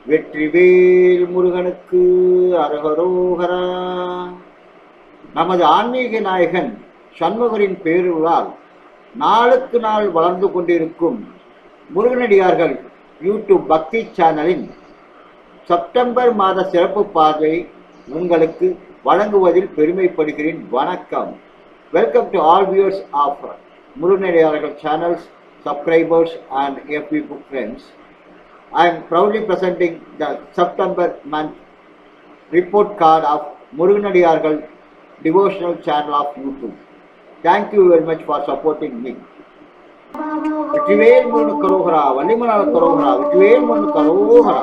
வெற்றிவேல் முருகனுக்கு அரகரோகரா. நமது ஆன்மீக நாயகன் சண்முகரின் பேருளால் நாளுக்கு நாள் வளர்ந்து கொண்டிருக்கும் முருகனடியார்கள் யூடியூப் பக்தி சேனலின் செப்டம்பர் மாத சிறப்பு பார்வை உங்களுக்கு வழங்குவதில் பெருமைப்படுகிறேன். வணக்கம். Welcome to all viewers of முருகனடியார்கள் channels, subscribers and FB book friends. I am proudly presenting the September month report card of Muruganadiyargal devotional channel of YouTube. Thank you very much for supporting me. Vetrivel முருகனுக்கு கரோகரா, வள்ளிமலால கரோகரா, வெற்றிவேல் முருகனுக்கு கரோகரா.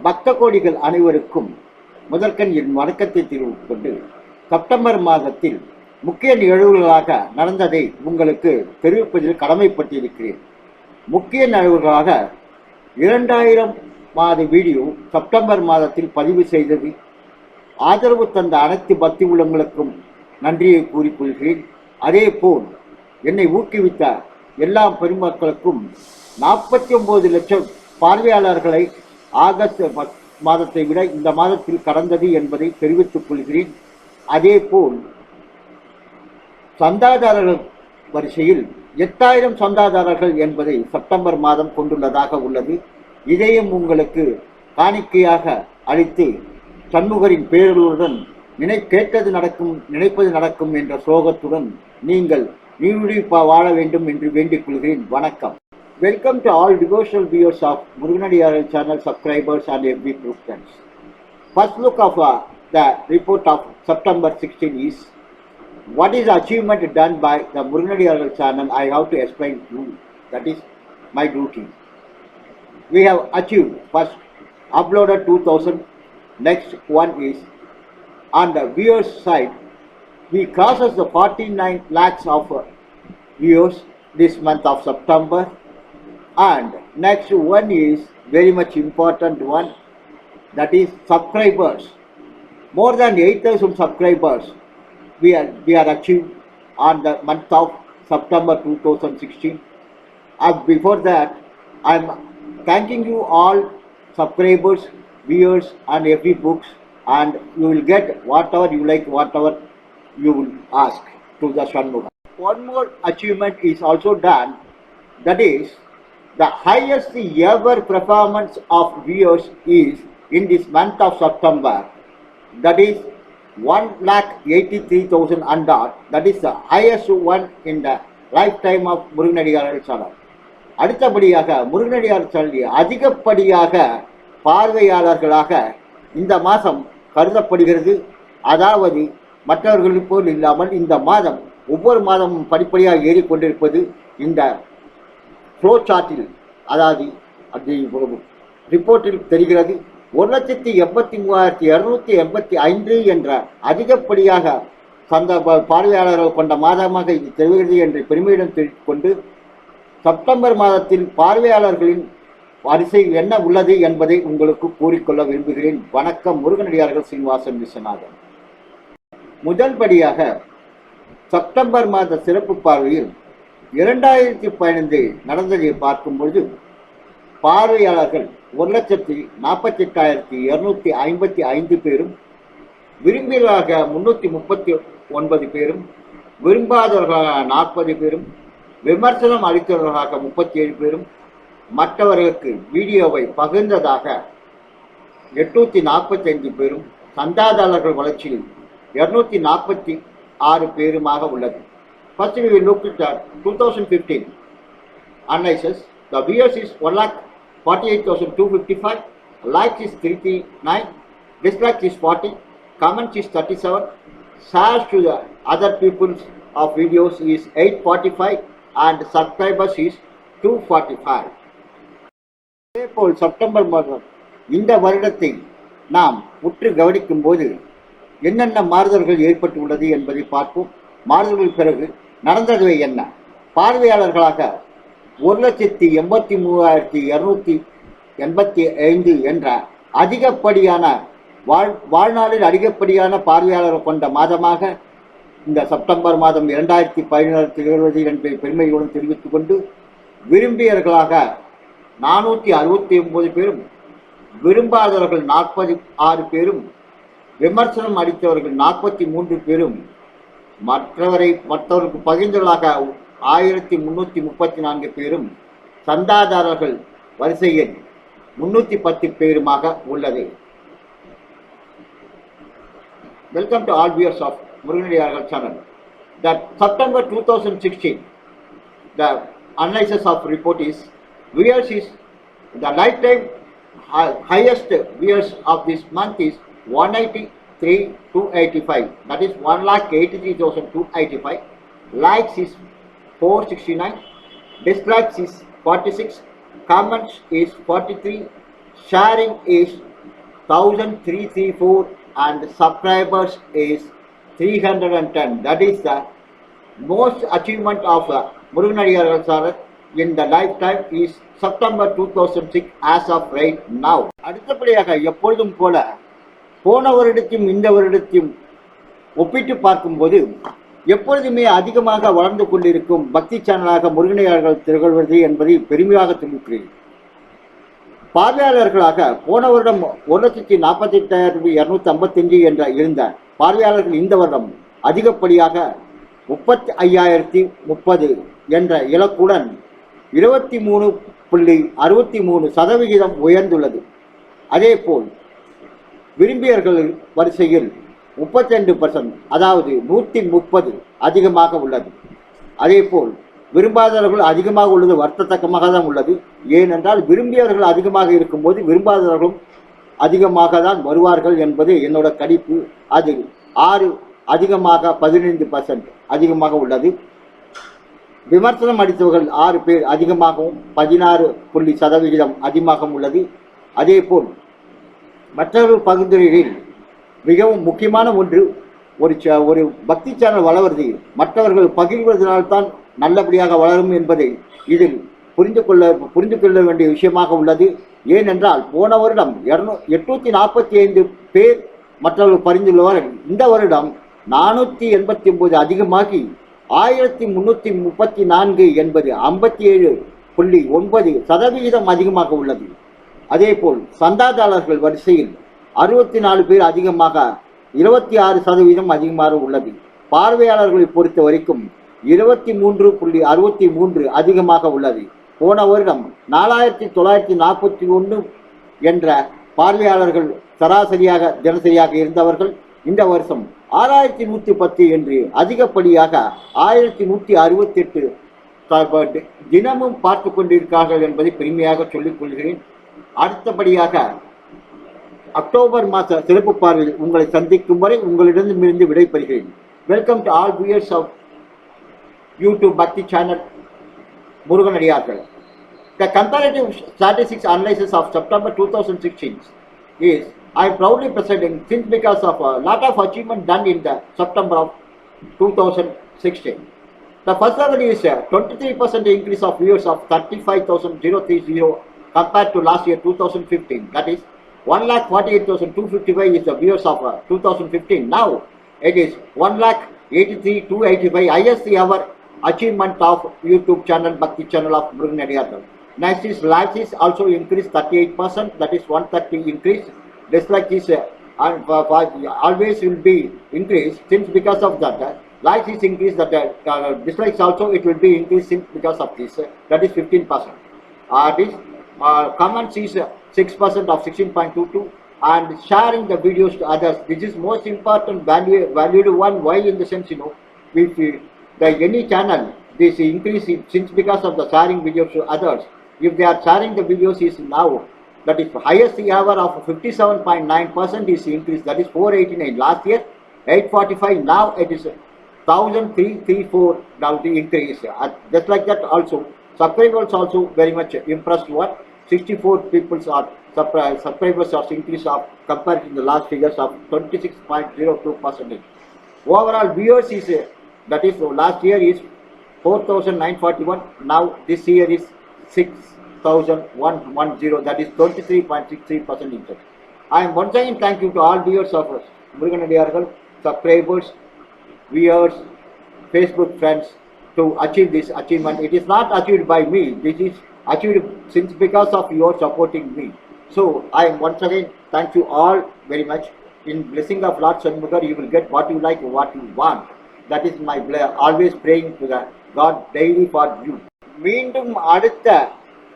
பக்த கோடிகள் அனைவருக்கும் முதற்கண் என் வணக்கத்தை தெரிவித்துக் கொண்டு, செப்டம்பர் மாதத்தில் முக்கிய நிகழ்வுகளாக நடந்ததை உங்களுக்கு தெரிவிப்பதில் கடமைப்பட்டிருக்கிறேன். முக்கிய நிகழ்வுகளாக 2000 மாத வீடியோ செப்டம்பர் மாதத்தில் பதிவு செய்தது. ஆதரவு தந்த அனைத்து பக்தி உள்ளங்களுக்கும் நன்றியை கூறிக்கொள்கிறேன். அதே போல் என்னை ஊக்குவித்த எல்லா பெருமக்களுக்கும் 49 லட்சம் பார்வையாளர்களை ஆகஸ்ட் மாதத்தை விட இந்த மாதத்தில் கடந்தது என்பதை தெரிவித்துக் கொள்கிறேன். அதே போல் சந்தாதாரர்கள் வரிசையில் 8000 சந்தாதாரர்கள் என்பதை செப்டம்பர் மாதம் கொண்டுள்ளதாக உள்ளது. இதையும் உங்களுக்கு காணிக்கையாக அளித்து சண்முகரின் பேரருளுடன் கேட்டது நடக்கும், நினைப்பது நடக்கும் என்ற ஸ்லோகத்துடன் நீங்கள் நீடுழி வாழ வேண்டும் என்று வேண்டிக் கொள்கிறேன். வணக்கம். Welcome to all devotional viewers of Muruganadiyargal channel, subscribers and FB group friends. First look of the report of September 16 is what is the achievement done by the Muruganadiyargal channel. I have to explain to you. That is my duty. We have achieved first uploaded 2000. Next one is on the viewers side. We crosses the 49 lakhs of viewers this month of September. And next one is very much important one, that is subscribers. More than 8,000 subscribers we are achieved on the month of September 2016. Before that, I am thanking you all subscribers, viewers and FB books, and you will get whatever you like, whatever you will ask to the Shanmuga. One more achievement is also done, that is the highest ever performance of viewers is in this month of September. That is 1,83,000 and odd. That is the highest one in the lifetime of Muruganadiyargal channel. அடுத்தபடியாக முருகனடியார் சேனலில் அதிகப்படியாக பார்வையாளர்களாக இந்த மாதம் கருதப்படுகிறது. அதாவது மற்றவர்கள் போல் இல்லாமல் இந்த மாதம் ஒவ்வொரு மாதமும் படிப்படியாக ஏறிக்கொண்டிருப்பது இந்த ஃப்ளோ சார்ட்டில், அதாவது ரிப்போர்ட்டில் தெரிகிறது. 1,83,285 என்ற அதிகப்படியாக பார்வையாளர்கள் கொண்ட மாதமாக இது தெரிகிறது என்று பெருமையுடன் தெரிவித்துக் கொண்டு, செப்டம்பர் மாதத்தில் பார்வையாளர்களின் வரிசையில் என்ன உள்ளது என்பதை உங்களுக்கு கூறிக்கொள்ள விரும்புகிறேன். வணக்கம். முருகனடியார்கள் சீனிவாசன் விஸ்வநாதன். முதல்படியாக செப்டம்பர் மாத சிறப்பு பார்வையில் 2015 நடந்ததை பார்க்கும்பொழுது பார்வையாளர்கள் 1,48,255 பேரும், விரும்பியவர்களாக 339 பேரும், விரும்பாதவர்களாக 40 பேரும், விமர்சனம் அளித்தவர்களாக 37 பேரும், மற்றவர்களுக்கு வீடியோவை பகிர்ந்ததாக 845 பேரும், சந்தாதாரர்கள் வளர்ச்சியில் 246 பேருமாக உள்ளது. First we will look at 2015 analysis. The viewers is 1,48,255, likes is 339, dislikes is 40, comments is 37, shares to the other people of videos is 845 and subscribers is 245. இதேபோல் செப்டம்பர் மாதம் இந்த வருடத்தை நாம் உற்று கவனிக்கும் போது என்னென்ன மாறுதல்கள் ஏற்பட்டுள்ளது என்பதை பார்ப்போம். மாறுதல்கள் பிறகு நடந்தது என்ன? பார்வையாளர்களாக 1,83,285 என்ற அதிகப்படியான வாழ்நாளில் அதிகப்படியான பார்வையாளர்கள் கொண்ட மாதமாக இந்த செப்டம்பர் மாதம் 2017 திகழ்வது என்பதை பெருமையுடன் தெரிவித்துக் கொண்டு, விரும்பியவர்களாக 469 பேரும், விரும்பாதவர்கள் 46 பேரும், விமர்சனம் அளித்தவர்கள் 43 பேரும், மற்றவர்களுக்கு பகிர்ந்தவர்களாக 1334 பேரும், சந்தாதாரர்கள் வரிசையில் 310 பேருமாக உள்ளது. Welcome to all viewers of Muruganadiyaargal channel. That September 2016, the analysis of report is viewers is the lifetime highest viewers of this month is 183,285. That is 1,83,285. Likes is 469. Dislikes is 46. Comments is 43. Sharing is 1,334. And subscribers is 310. That is the most achievement of Muruganadiyaargal channel in the lifetime is September 2006 as of right now. அடுத்தபடியாக எப்பொழுதும் போல போன வருடத்தையும் இந்த வருடத்தையும் ஒப்பிட்டு பார்க்கும்போது எப்பொழுதுமே அதிகமாக வளர்ந்து கொண்டிருக்கும் பக்தி சேனலாக முருகனடியார்கள் திகழ்வது என்பதை பெருமையாக தெரிவிக்கிறேன். பார்வையாளர்களாக போன வருடம் 1,48,255 என்ற இருந்த பார்வையாளர்கள் இந்த வருடம் அதிகப்படியாக 35,030 என்ற இலக்குடன் 23.63% உயர்ந்துள்ளது. அதேபோல் விரும்பியர்கள் வரிசையில் 32%, அதாவது 130 அதிகமாக உள்ளது. அதேபோல் விரும்பாதவர்கள் அதிகமாக உள்ளது வருத்தத்தக்கமாக தான் உள்ளது. ஏனென்றால் விரும்பியவர்கள் அதிகமாக இருக்கும்போது விரும்பாதவர்களும் அதிகமாக தான் வருவார்கள் என்பது என்னோட கணிப்பு. அது 6 அதிகமாக 15% அதிகமாக உள்ளது. விமர்சனம் அளித்தவர்கள் 6 பேர் அதிகமாகவும் 16% அதிகமாக உள்ளது. அதேபோல் மற்றவர்கள் பகிர்ந்தலில் மிகவும் முக்கியமான ஒன்று, ஒரு பக்தி சேனல் வளர்வது மற்றவர்கள் பகிர்வதனால்தான் நல்லபடியாக வளரும் என்பதை இதில் புரிந்து கொள்ள வேண்டிய விஷயமாக உள்ளது. ஏனென்றால் போன வருடம் 845 பேர் மற்றவர்கள் பரிந்துள்ளவர்கள் இந்த வருடம் 489 அதிகமாகி 1334 என்பது 57.9% அதிகமாக உள்ளது. அதேபோல் சந்தாதாரர்கள் வரிசையில் 64 பேர் அதிகமாக 26% அதிகமாக உள்ளது. பார்வையாளர்களை பொறுத்த வரைக்கும் 23.63 அதிகமாக உள்ளது. போன வருடம் 4,941 என்ற பார்வையாளர்கள் சராசரியாக தினசரியாக இருந்தவர்கள் இந்த வருஷம் 6,110 என்று அதிகப்படியாக 1,168 தினமும் பார்த்து கொண்டிருக்கிறார்கள் என்பதை பெருமையாக சொல்லிக் கொள்கிறேன். அடுத்தபடியாக அக்டோபர் மாத சிறப்பு பார்வையில் உங்களை சந்திக்கும் வரை உங்களிடமிருந்து விடைபெறுகிறேன். Welcome to all viewers of YouTube Bhakti channel Muruganadiyaargal. The comparative statistics analysis of September 2016 is I am proudly presenting since because of a lot of achievement done in the September of 2016. The first level is a 23% increase of viewers of 35,030 compared to last year 2015. That is 1,48,255 is the viewers of 2015. Now it is 1,83,285, highest ever achievement of YouTube channel Bhakti channel of Muruganadiyaargal. Next is likes is also increased 38%, that is 130 increase. Dislike is always will be increased since because of that. Likes is increased, that dislikes also it will be increased since because of this. That is 15%. This comments is 6% of 16.22, and sharing the videos to others. This is most important valued one. Why? In the sense, if any channel this increase since because of the sharing videos to others. If they are sharing the videos is now, that is highest ever of 57.9% is increase. That is 489 last year, 845 now it is 1,334 now the increase. Just like that also subscribers also very much impressed. What 64 people are subscribers are increase of compared to the last figures of 26.02%. Overall viewers is that is last year is 4,941. Now this year is 6,110. That is 23.63% increase. I am once again thank you to all viewers of Muruganadiyaargal, subscribers, viewers, Facebook friends to achieve this achievement. It is not achieved by me. This is achieved since because of your supporting me. So I am once again thank you all very much. In blessing of Lord Shanmugar, you will get what you like, what you want. That is my always praying to the God daily for you. மீண்டும் அடுத்த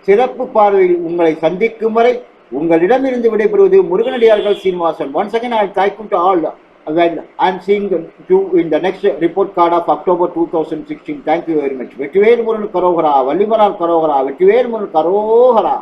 சிறப்பு பார்வையில் உங்களை சந்திக்கும் வரை உங்களிடமிருந்து விடைபெறுவது முருகனடியார்கள் Srinivasan. Once again I thank you to all when I am seeing you in the next report card of October 2016. Thank you very much. Vetrivel Murugan கரோகரா, வள்ளிமலார் கரோகரா, Vetrivel Murugan கரோகரா.